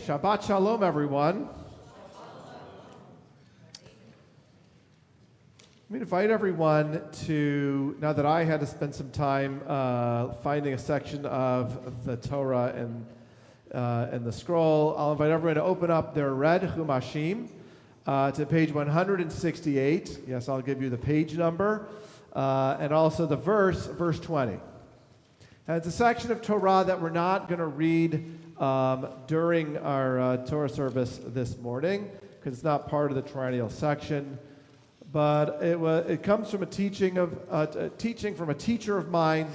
Shabbat Shalom, everyone. Let me invite everyone to, now that I had to spend some time finding a section of the Torah and the scroll, I'll invite everyone to open up their red Chumashim to page 168. Yes, I'll give you the page number and also the verse 20. And it's a section of Torah that we're not going to read during our Torah service this morning because it's not part of the triennial section. But it comes from a teaching from a teacher of mine,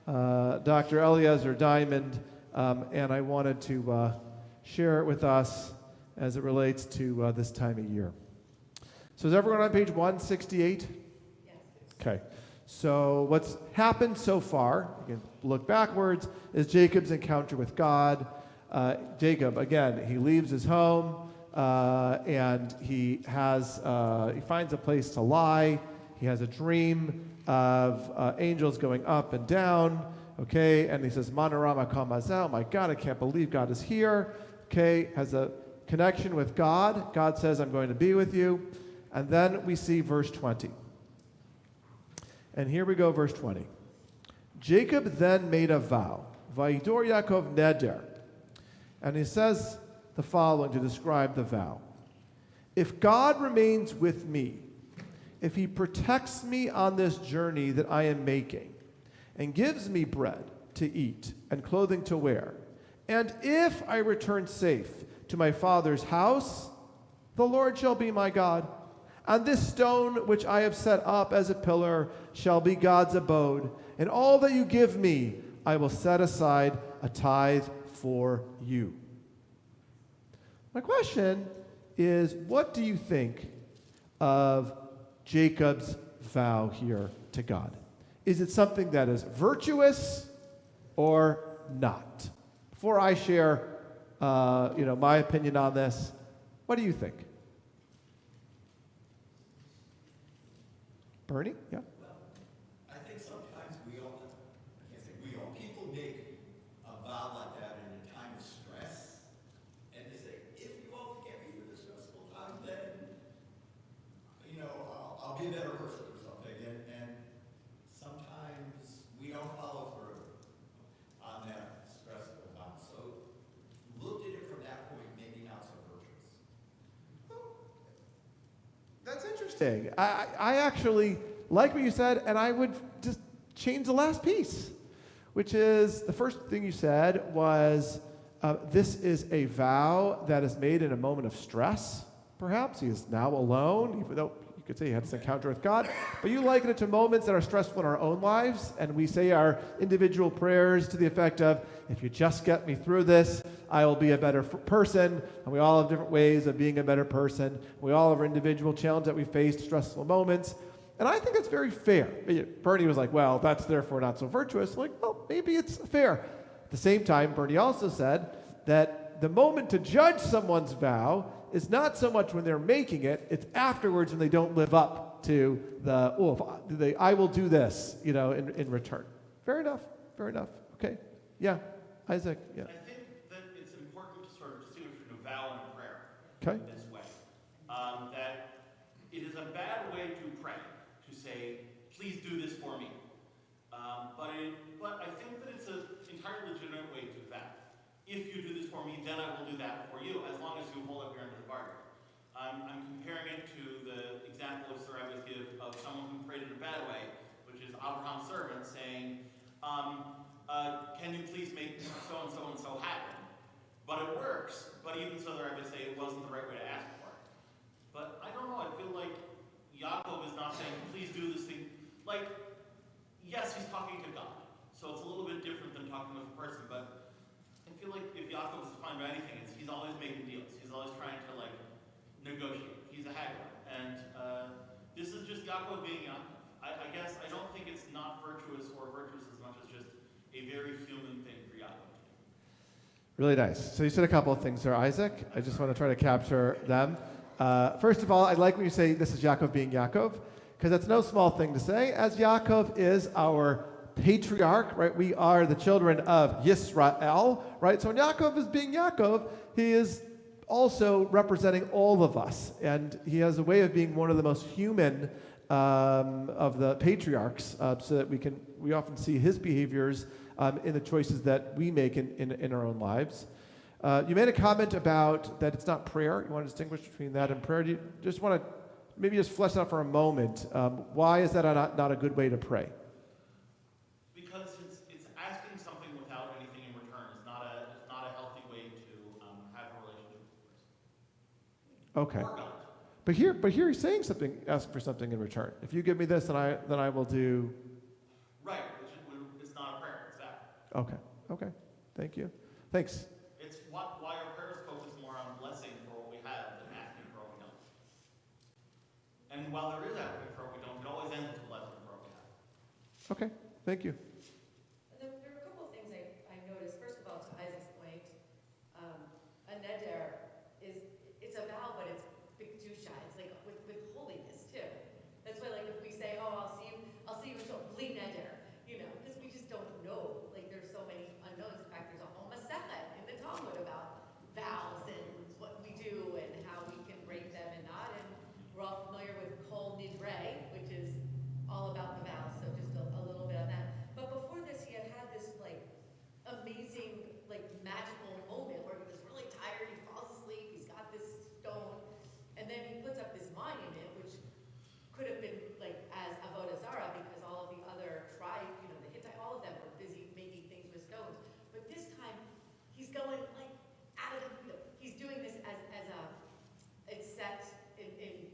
Dr. Eliezer Diamond, and I wanted to share it with us as it relates to this time of year. So is everyone on page 168? Yes. Okay. So what's happened so far, you can look backwards, is Jacob's encounter with God. Jacob, again, he leaves his home. And he finds a place to lie. He has a dream of angels going up and down. Okay, and he says, "Manarama kamazel." My God, I can't believe God is here. Okay, has a connection with God. God says, "I'm going to be with you," and then we see verse 20. And here we go, verse 20. Jacob then made a vow. Vayidor Yaakov neder, and he says the following to describe the vow. If God remains with me, if he protects me on this journey that I am making, and gives me bread to eat and clothing to wear, and if I return safe to my father's house, the Lord shall be my God, and this stone which I have set up as a pillar shall be God's abode, and all that you give me I will set aside a tithe for you. My question is, what do you think of Jacob's vow here to God? Is it something that is virtuous or not? Before I share, my opinion on this, what do you think? Bernie? Yeah. I think sometimes people make a vow like that in a time of stress. And they say, if you won't get me through this stressful time, then, I'll be a better person or something. And sometimes we don't follow through on that stressful time. So looked at it from that point, maybe not so virtuous. That's interesting. I actually like what you said, and I would just change the last piece, which is the first thing you said was, this is a vow that is made in a moment of stress, perhaps. He is now alone, even though you could say he had this encounter with God. But you liken it to moments that are stressful in our own lives, and we say our individual prayers to the effect of, if you just get me through this, I will be a better person. And we all have different ways of being a better person. We all have our individual challenge that we face, stressful moments. And I think it's very fair. Bernie was like, well, that's therefore not so virtuous. Like, well, maybe it's fair. At the same time, Bernie also said that the moment to judge someone's vow is not so much when they're making it, it's afterwards when they don't live up to I will do this, in return. Fair enough. Okay. Yeah. Isaac, yeah. I think that it's important to sort of distinguish between a vow and a prayer Okay. in this way. That it is a bad way to pray, to say, please do this for me. But I think that it's an entirely legitimate way to vow. If you do this for me, then I will do that for you, as long as you hold up your end of the bargain. I'm comparing it to the example of rabbis give of someone who prayed in a bad way, which is Abraham's servant saying, can you please make so and so happen? But it works. But even so, the rabbis say it wasn't the right way to ask for it. But I don't know. I feel like Yaakov is not saying, please do this thing. Like, yes, he's talking to God. So it's a little bit different than talking with a person. But I feel like if Yaakov is defined by anything, he's always making deals. He's always trying to, negotiate. He's a haggler. And this is just Yaakov being Yaakov. I guess I don't think it's not virtuous or virtuous as much as just a very human thing for Yaakov. Really nice. So you said a couple of things there, Isaac. I just want to try to capture them. First of all, I like when you say this is Yaakov being Yaakov, because that's no small thing to say, as Yaakov is our patriarch, right? We are the children of Yisrael, right? So when Yaakov is being Yaakov, he is also representing all of us. And he has a way of being one of the most human of the patriarchs, so that we often see his behaviors in the choices that we make in our own lives. You made a comment about that it's not prayer. You want to distinguish between that and prayer. Do you just want to maybe just flesh out for a moment? Why is that not a good way to pray? Because it's asking something without anything in return. It's not a healthy way to have a relationship with the person. Okay. Or God. But here he's saying something, asking for something in return. If you give me this, then I will do. Right. It's not a prayer. It's that. Okay. Thank you. Thanks. It's why our prayers focus more on blessing for what we have than asking for what we don't. And while there is asking for what we don't, it always ends with a blessing for what we have. Okay. Thank you. There are a couple of things I noticed. First of all, to Isaac's point, a neder it's a vow, but it's big kedusha. It's like with holiness too. That's why, like, if we say, "Oh, I'll see you until bli neder," because we just don't know. Like, there's so many unknowns. In fact, there's a whole masechet in the Talmud about vows and what we do and how we can break them and not. And we're all familiar with kol nidre, which is all about the vows. So just a little bit on that. But before this, he had this like amazing, like magical moment where he was really tired. He falls asleep. He's got this stone, and then he puts up this monument, which could have been like as avodah zarah, because all of the other tribes, the Hittite, all of them were busy making things with stones. But this time, he's going like out of he's doing this as it's set in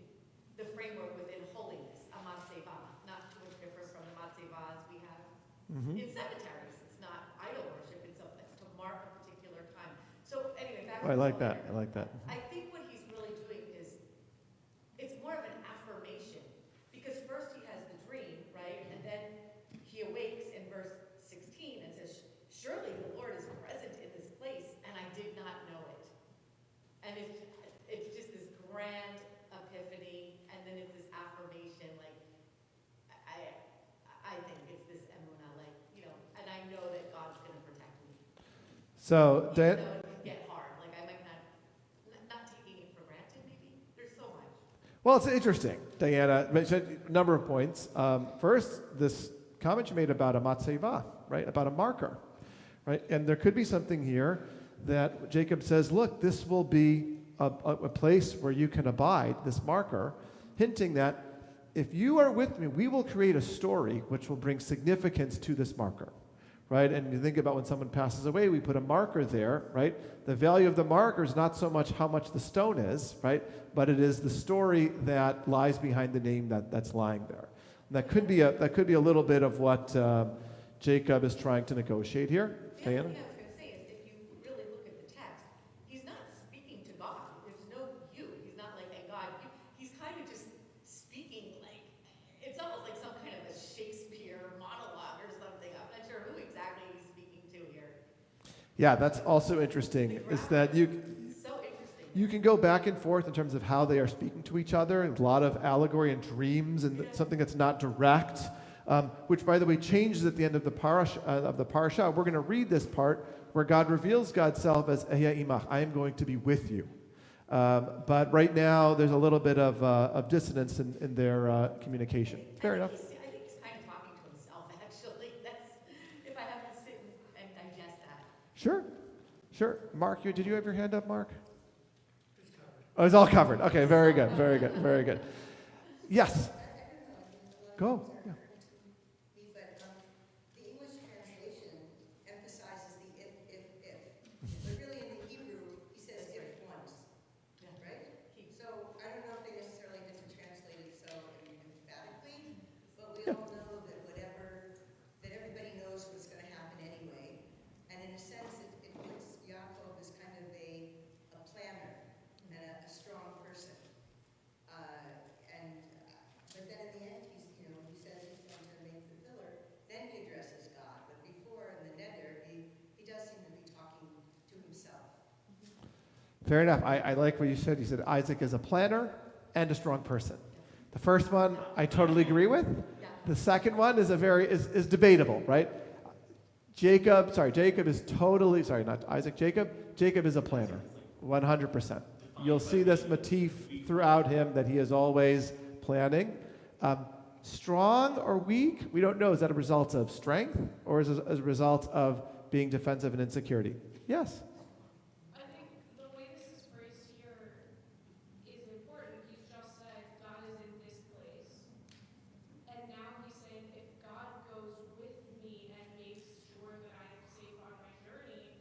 the framework within holiness, a matzevah, not too much different from the matzevahs we have in cemeteries. It's not idol worship. It's something to mark a particular time. So anyway, back to I like the that. prayer. I like that. I think what he's really doing is it's more of an affirmation, because first he has the dream, right? And then he awakes in verse 16 and says, "Surely the Lord is present in this place, and I did not know it." And it's just this grand epiphany, and then it's this affirmation, like, I think it's this emunah, like, and I know that God's going to protect me. So, Even Dan, though it can get hard, like I might not taking it for granted, maybe. There's so much. well, it's interesting, Diana. Mentioned a number of points. First, this comment you made about a matzevah, right? About a marker, right? And there could be something here that Jacob says, look, this will be a place where you can abide, this marker, hinting that if you are with me, we will create a story which will bring significance to this marker, right? And you think about when someone passes away, we put a marker there, right? The value of the marker is not so much how much the stone is, right? But it is the story that lies behind the name that's lying there. And that could be a little bit of what Jacob is trying to negotiate here. The other Diana? thing I was going to say is, if you really look at the text, he's not speaking to God. There's no you. He's not like, "Hey, God, you." He's kind of just speaking like, it's almost like some kind of a Shakespeare monologue or something. I'm not sure who exactly he's speaking to here. Yeah, that's also interesting, is that So interesting. you can go back and forth in terms of how they are speaking to each other, and a lot of allegory and dreams and something that's not direct, which, by the way, changes at the end of the parasha. We're going to read this part where God reveals God's self as Ehyeh imach, I am going to be with you. But right now, there's a little bit of dissonance in their communication. Fair enough. I think he's kind of talking to himself, actually. That's, if I have to sit and digest that. Sure. Mark, did you have your hand up, Mark? It's covered. Oh, it's all covered. Okay, very good. Yes. Go. Yeah. But the English translation emphasizes the if. But really in the Hebrew, he says if once, right? So I don't know if they necessarily had to translate it so emphatically, but we all know that everybody knows what's going to happen anyway. And in a sense, it puts Yaakov as kind of a planner and a strong person. But then in the end, he says he's going to make the pillar. Then he addresses God. But before in the neder, he does seem to be talking to himself. Fair enough. I like what you said. You said Isaac is a planner and a strong person. The first one I totally agree with. The second one is is debatable, right? Jacob is totally, sorry, not Isaac, Jacob is a planner, 100%. You'll see this motif throughout him that he is always planning. Strong or weak, we don't know. Is that a result of strength or is it as a result of being defensive and insecurity? Yes? I think the way this is phrased here is important. He's just said God is in this place. And now he's saying if God goes with me and makes sure that I am safe on my journey,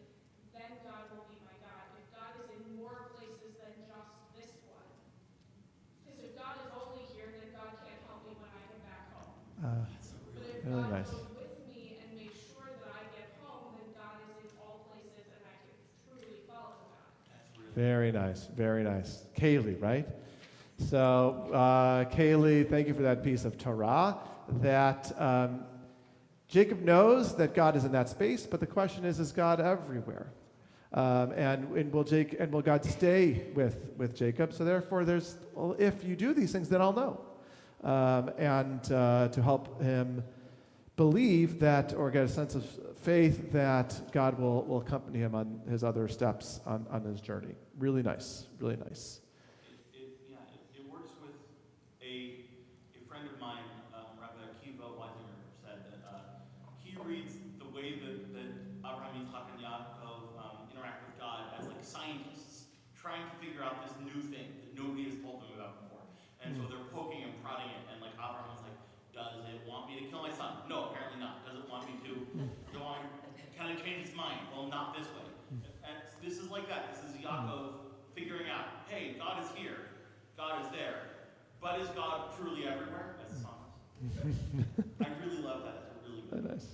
then God will be my God. If God is in more places than just this one. Because if God is only here, then God can't help me when I get back home. But if Really God nice. goes with me and makes sure that I get home, then God is in all places and I can truly follow God. Very nice, very nice. Kaylee, right? So, Kaylee, thank you for that piece of Torah. That Jacob knows that God is in that space, but the question is God everywhere? And will God stay with Jacob? So therefore, if you do these things, then I'll know. And to help him believe that, or get a sense of faith that God will accompany him on his other steps on his journey. Really nice, really nice. It works with a friend of mine, Rabbi said that he reads the way that Abraham, Yitzchak, and Yaakov interact with God as like scientists trying to figure out this new thing that nobody has told them about before. And so they're poking and prodding it, and like Abraham's like, does it want me to kill my son? No, apparently not. Does it want me to? Go on, kind of change his mind. Well, not this way. And this is like that. This is Yaakov figuring out, hey, God is here. God is there. But is God truly everywhere? As the song is. I really love that. It's really good. Very nice.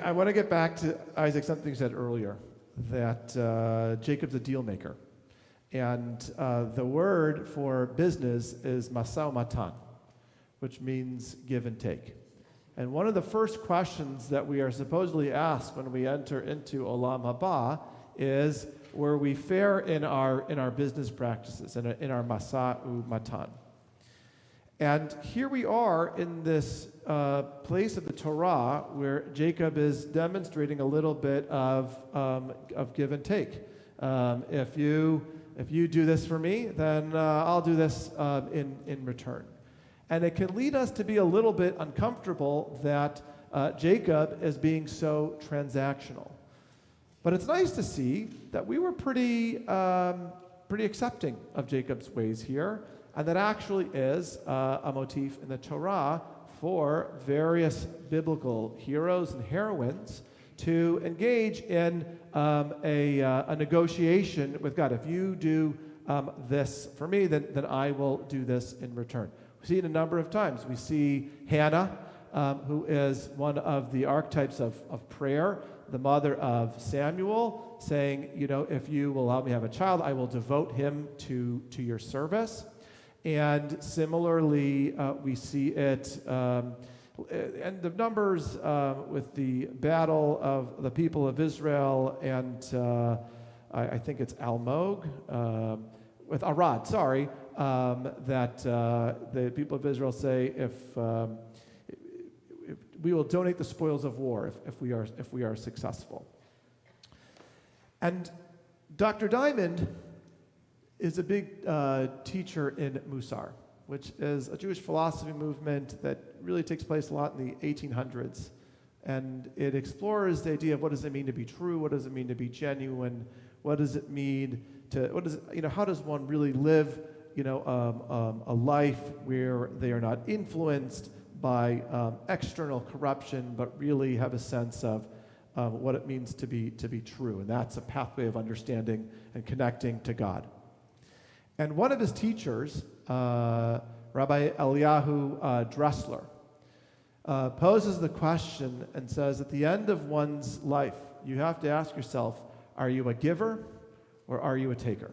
I want to get back to, Isaac, something you said earlier, that Jacob's a deal maker. And the word for business is masau matan, which means give and take. And one of the first questions that we are supposedly asked when we enter into Olam Haba is where we fare in our business practices, in our masau matan. And here we are in this place of the Torah where Jacob is demonstrating a little bit of give and take. If you do this for me, then I'll do this in return. And it can lead us to be a little bit uncomfortable that Jacob is being so transactional. But it's nice to see that we were pretty accepting of Jacob's ways here, and that actually is a motif in the Torah for various biblical heroes and heroines to engage in a negotiation with God. If you do this for me, then I will do this in return. We see it a number of times. We see Hannah, who is one of the archetypes of prayer, the mother of Samuel, saying, if you will allow me to have a child, I will devote him to your service. And similarly, we see it and the Numbers with the battle of the people of Israel and I think it's Almog, with Arad, that the people of Israel say if we will donate the spoils of war if we are successful. And Dr. Diamond is a big teacher in Musar, which is a Jewish philosophy movement that really takes place a lot in the 1800s. And it explores the idea of what does it mean to be true, what does it mean to be genuine, what does it mean how does one really live, a life where they are not influenced by external corruption, but really have a sense of what it means to be true. And that's a pathway of understanding and connecting to God. And one of his teachers, Rabbi Eliyahu Dressler, poses the question and says, at the end of one's life, you have to ask yourself, are you a giver or are you a taker?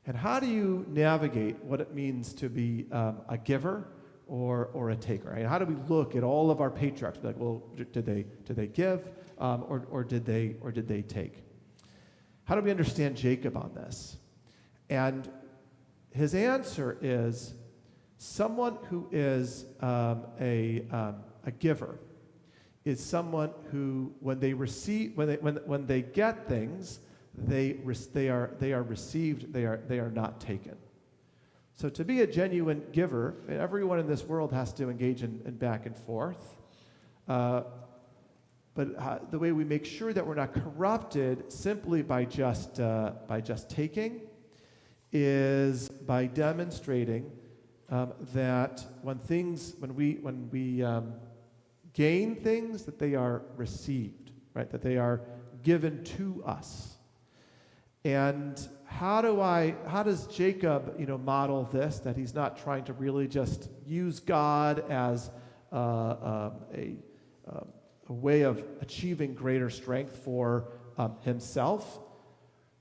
And how do you navigate what it means to be a giver or a taker? Right? How do we look at all of our patriarchs? Like, well, did they give or did they take? How do we understand Jacob on this? And his answer is Someone who is a giver is someone who, when they receive, when they get things, they are received. They are not taken. So to be a genuine giver, everyone in this world has to engage in back and forth. But the way we make sure that we're not corrupted simply by just taking is by demonstrating that when we gain things, that they are received, right? That they are given to us. And how does Jacob, model this? That he's not trying to really just use God as a way of achieving greater strength for himself.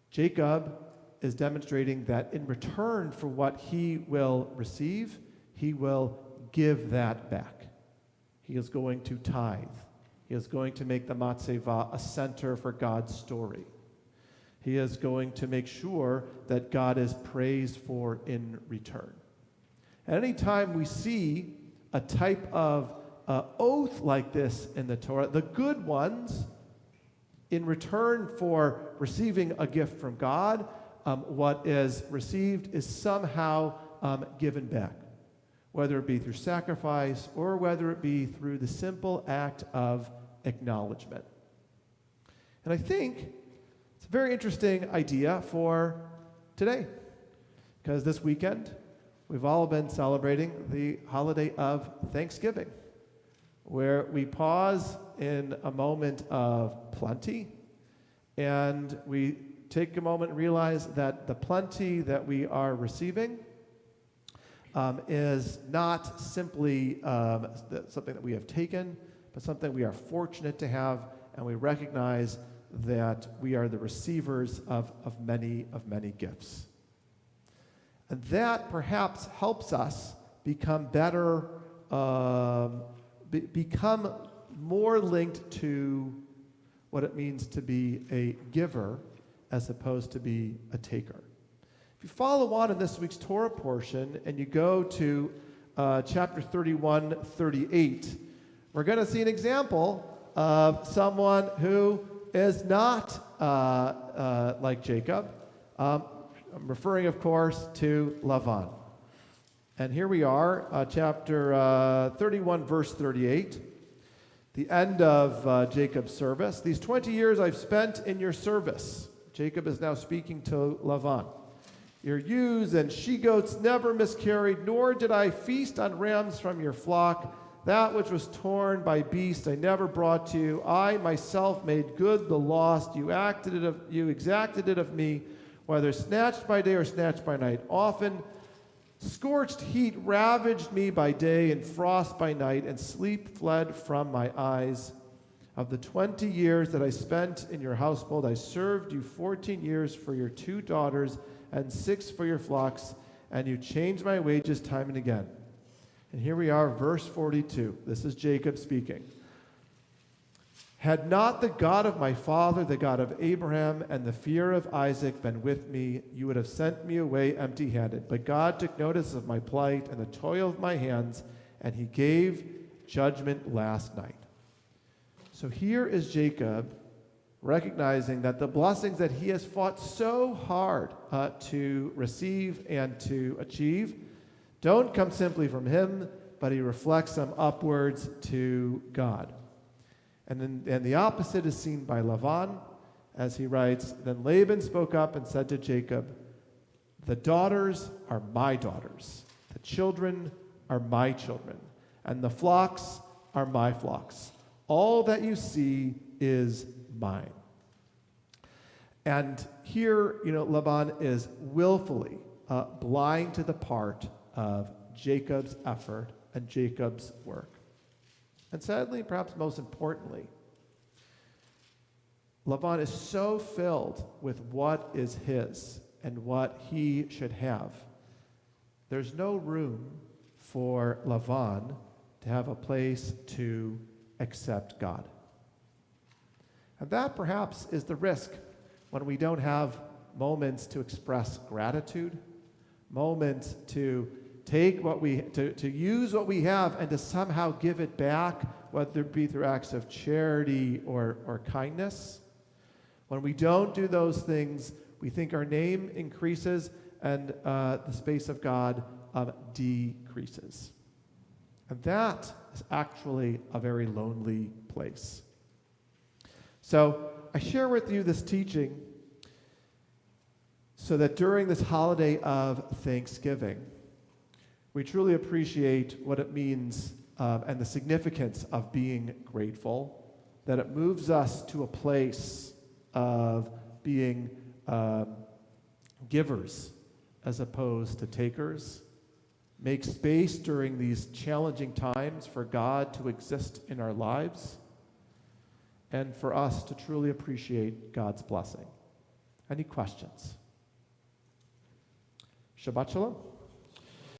Jacob is demonstrating that in return for what he will receive, he will give that back. He is going to tithe. He is going to make the Matzevah a center for God's story. He is going to make sure that God is praised for in return. Any time we see a type of oath like this in the Torah, the good ones, in return for receiving a gift from God, what is received is somehow given back, whether it be through sacrifice or whether it be through the simple act of acknowledgement. And I think it's a very interesting idea for today, because this weekend we've all been celebrating the holiday of Thanksgiving, where we pause in a moment of plenty and we take a moment and realize that the plenty that we are receiving is not simply something that we have taken, but something we are fortunate to have, and we recognize that we are the receivers of many gifts. And that perhaps helps us become better, become more linked to what it means to be a giver as opposed to be a taker. If you follow on in this week's Torah portion and you go to chapter 31, 38, we're going to see an example of someone who is not like Jacob. I'm referring, of course, to Lavan. And here we are, chapter 31, verse 38, the end of Jacob's service. These 20 years I've spent in your service. Jacob is now speaking to Lavan. Your ewes and she-goats never miscarried, nor did I feast on rams from your flock. That which was torn by beast I never brought to you. I myself made good the lost. You exacted it of me, whether snatched by day or snatched by night. Often scorched heat ravaged me by day, and frost by night, and sleep fled from my eyes. Of the 20 years that I spent in your household, I served you 14 years for your 2 daughters and 6 for your flocks, and you changed my wages time and again. And here we are, verse 42. This is Jacob speaking. Had not the God of my father, the God of Abraham, and the fear of Isaac been with me, you would have sent me away empty-handed. But God took notice of my plight and the toil of my hands, and he gave judgment last night. So here is Jacob recognizing that the blessings that he has fought so hard to receive and to achieve don't come simply from him, but he reflects them upwards to God. And the opposite is seen by Lavan, as he writes, Then Laban spoke up and said to Jacob, The daughters are my daughters, the children are my children, and the flocks are my flocks. All that you see is mine. And here, Laban is willfully blind to the part of Jacob's effort and Jacob's work. And sadly, perhaps most importantly, Laban is so filled with what is his and what he should have. There's no room for Laban to have a place to accept God. And that perhaps is the risk when we don't have moments to express gratitude, moments to take to use what we have and to somehow give it back, whether it be through acts of charity or kindness. When we don't do those things, we think our name increases and the space of God decreases. And that is actually a very lonely place. So I share with you this teaching so that during this holiday of Thanksgiving, we truly appreciate what it means and the significance of being grateful, that it moves us to a place of being givers as opposed to takers. Make space during these challenging times for God to exist in our lives and for us to truly appreciate God's blessing. Any questions? Shabbat Shalom.